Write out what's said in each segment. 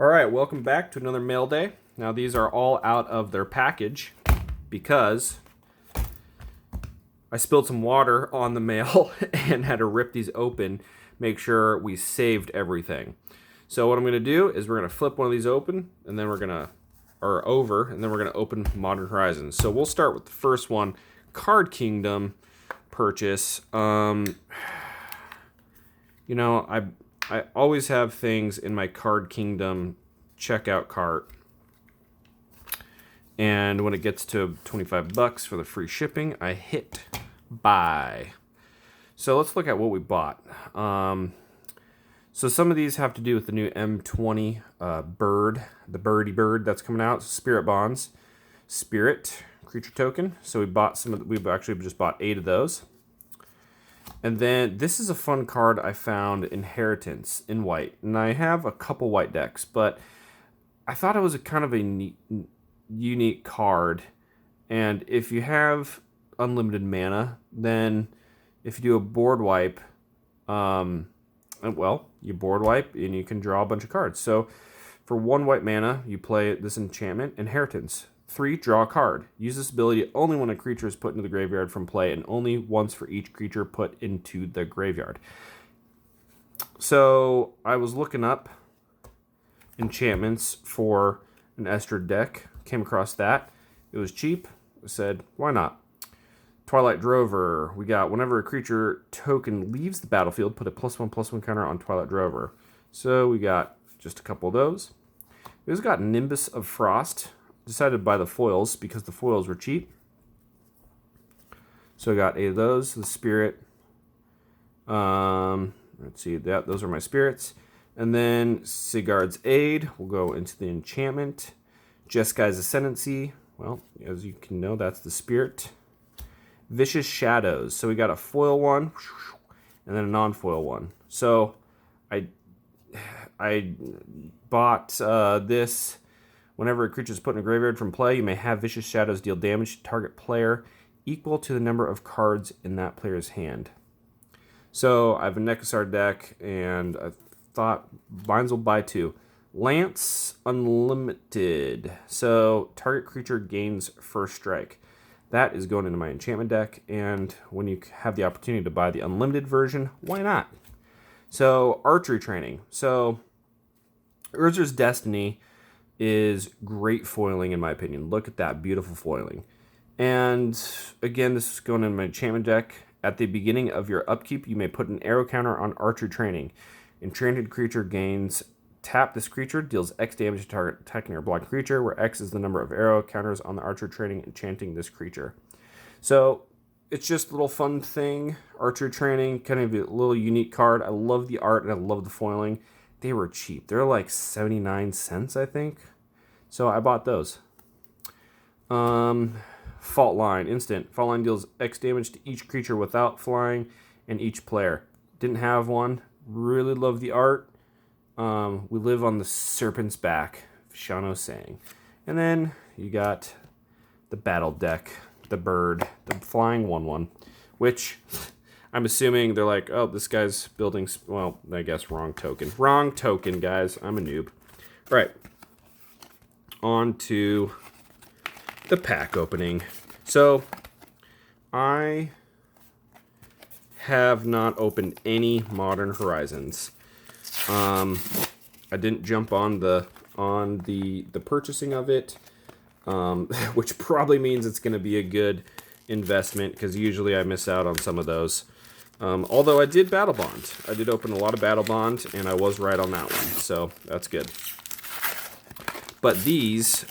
All right, welcome back to another mail day. Now these are all out of their package because I spilled some water on the mail and had to rip these open, make sure we saved everything. So what I'm going to do is we're going to flip one of these open and then we're going to, or over, and then we're going to open Modern Horizons. So we'll start with the first one, Card Kingdom purchase. You know, I always have things in my Card Kingdom checkout cart. And when it gets to 25 bucks for the free shipping, I hit buy. So let's look at what we bought. So some of these have to do with the new M20 bird, the birdie bird that's coming out. Spirit Bonds, Spirit creature token. So we bought some of we've actually just bought 8 of those. And then this is a fun card I found, Inheritance in white. And I have a couple white decks, but I thought it was a kind of a unique card. And if you have unlimited mana, then if you do a board wipe, well, you board wipe and you can draw a bunch of cards. So for 1 white mana, you play this enchantment, Inheritance. 3, draw a card. Use this ability only when a creature is put into the graveyard from play and only once for each creature put into the graveyard. So I was looking up enchantments for an Esther deck. Came across that. It was cheap. I said, why not? Twilight Drover. We got whenever a creature token leaves the battlefield, put a +1/+1 counter on Twilight Drover. So we got just a couple of those. We also got Nimbus of Frost. Decided to buy the foils because the foils were cheap. So I got 8 of those. The Spirit. Let's see, those are my spirits. And then Sigurd's Aid. We'll go into the enchantment. Jeskai's Ascendancy. Well, as you can know, that's the Spirit. Vicious Shadows. So we got a foil one and then a non-foil one. So I bought this. Whenever a creature is put in a graveyard from play, you may have Vicious Shadows deal damage to target player equal to the number of cards in that player's hand. So I have a Nekasar deck, and I thought mines will buy 2. Lance Unlimited. So target creature gains first strike. That is going into my enchantment deck, and when you have the opportunity to buy the unlimited version, why not? So archery training. So Urzur's Destiny is great foiling in my opinion. Look at that beautiful foiling. And again, this is going in my enchantment deck. At the beginning of your upkeep, you may put an arrow counter on archery training. Enchanted creature gains, tap this creature, deals X damage to target attacking or blocking creature, where X is the number of arrow counters on the archery training enchanting this creature. So it's just a little fun thing. Archery training, kind of a little unique card. I love the art and I love the foiling. They were cheap. They're like 79 cents, I think. So I bought those. Fault Line, instant. Fault Line deals X damage to each creature without flying and each player. Didn't have one. Really love the art. We live on the serpent's back, Shano saying. And then you got the battle deck, the bird, the flying 1/1, which I'm assuming they're like, oh, this guy's building, well, I guess wrong token. Wrong token, guys. I'm a noob. All right. On to the pack opening. So I have not opened any Modern Horizons. I didn't jump on the purchasing of it, which probably means it's going to be a good investment because usually I miss out on some of those. Although I did Battle Bond. I did open a lot of Battle Bond, and I was right on that one, so that's good. But these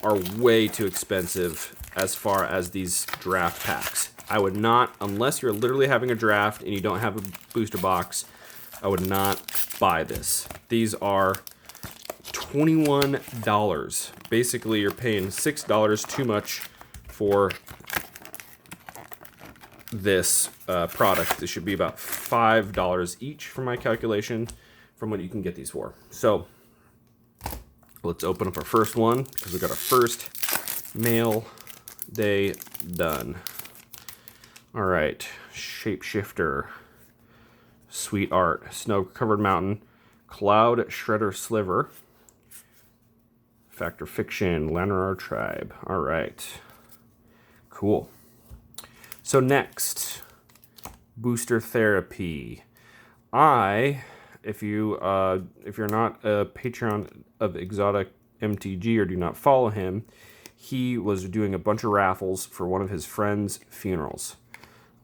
are way too expensive as far as these draft packs. I would not, unless you're literally having a draft and you don't have a booster box, I would not buy this. These are $21. Basically, you're paying $6 too much for this product. This should be about $5 each for my calculation from what you can get these for. So let's open up our first one because we got our first mail day done. All right, Shapeshifter, sweet art, snow-covered mountain, Cloud Shredder Sliver, Fact or Fiction, Lanrar Tribe. All right. Cool. So next, Booster Therapy. If you're not a Patreon of ExoticMTG or do not follow him, he was doing a bunch of raffles for one of his friends' funerals.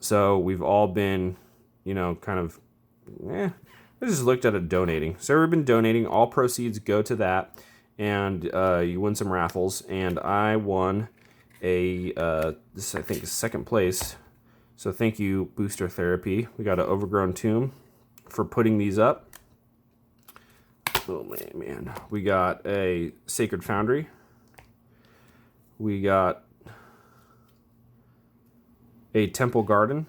So we've all been, kind of, I just looked at it donating. So we've been donating. All proceeds go to that, and you win some raffles. And I won this I think is second place. So thank you, Booster Therapy. We got an Overgrown Tomb for putting these up. Oh man. We got a Sacred Foundry. We got a Temple Garden.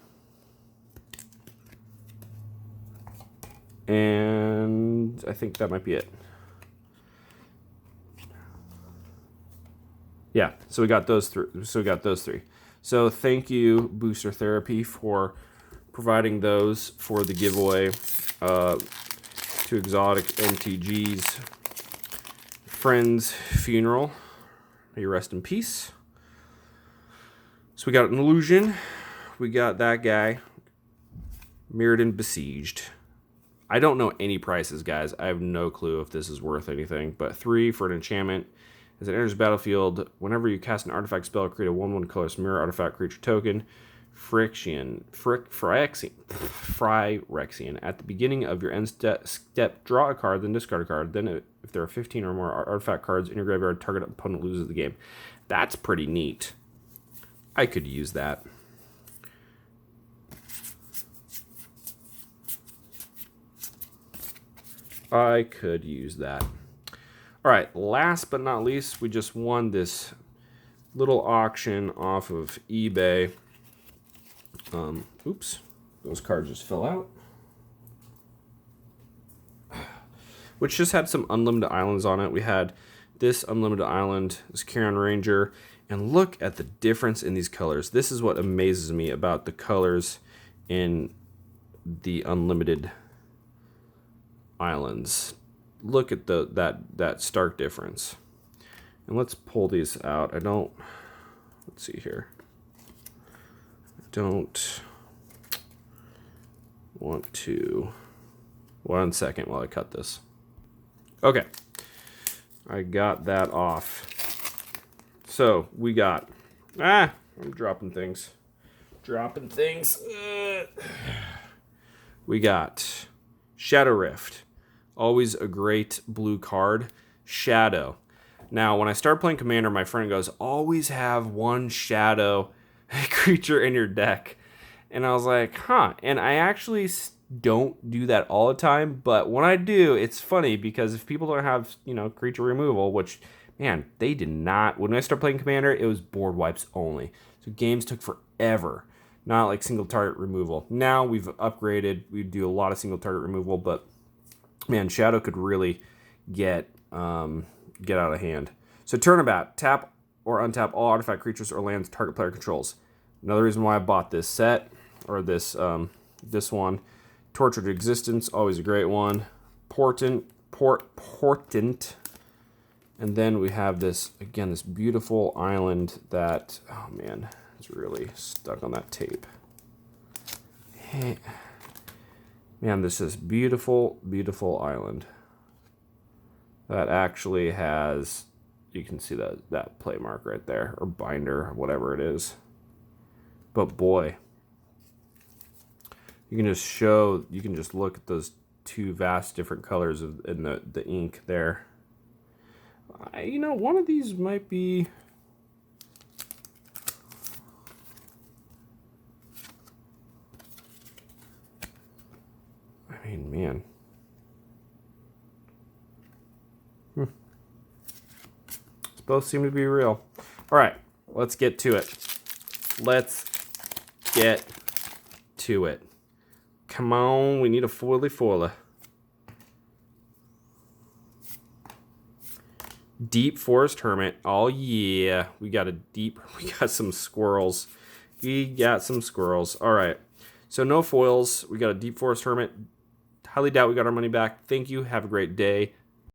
And I think that might be it. Yeah, so we got those three. So thank you, Booster Therapy, for providing those for the giveaway to ExoticMTG's friend's funeral. May you rest in peace. So we got an Illusion. We got that guy. Mirrodin Besieged. I don't know any prices, guys. I have no clue if this is worth anything. But 3 for an enchantment. As it enters the battlefield, whenever you cast an artifact spell, create a 1/1 colorless mirror artifact creature token. Phyrexian. At the beginning of your end step, draw a card, then discard a card. Then if there are 15 or more artifact cards in your graveyard, target opponent loses the game. That's pretty neat. I could use that. All right, last but not least, we just won this little auction off of eBay. Oops, those cards just fell out. Which just had some Unlimited Islands on it. We had this Unlimited Island, this Carrion Ranger, and look at the difference in these colors. This is what amazes me about the colors in the Unlimited Islands. Look at that stark difference. And let's pull these out. Let's see here. I don't want to. 1 second while I cut this. Okay. I got that off. So we got. I'm dropping things. We got Shadow Rift. Always a great blue card. Shadow. Now, when I started playing Commander, my friend goes, always have one Shadow creature in your deck. And I was like, huh. And I actually don't do that all the time. But when I do, it's funny because if people don't have, creature removal, which, man, they did not. When I started playing Commander, it was board wipes only. So games took forever. Not like single target removal. Now we've upgraded. We do a lot of single target removal, but man, Shadow could really get out of hand. So turnabout, tap or untap all artifact creatures or lands target player controls. Another reason why I bought this set, or this one. Tortured Existence, always a great one. Portent. And then we have this, again, this beautiful island that, oh man, it's really stuck on that tape. Man, this is beautiful, beautiful island that actually has, you can see that play mark right there, or binder, or whatever it is. But boy, you can just look at those two vast different colors in the ink there. One of these might be. I mean, man. Both seem to be real. All right, let's get to it. Come on, we need a foiler. Deep Forest Hermit. Oh yeah, we got some squirrels. All right, so no foils. We got a Deep Forest Hermit. Highly doubt we got our money back. Thank you. Have a great day.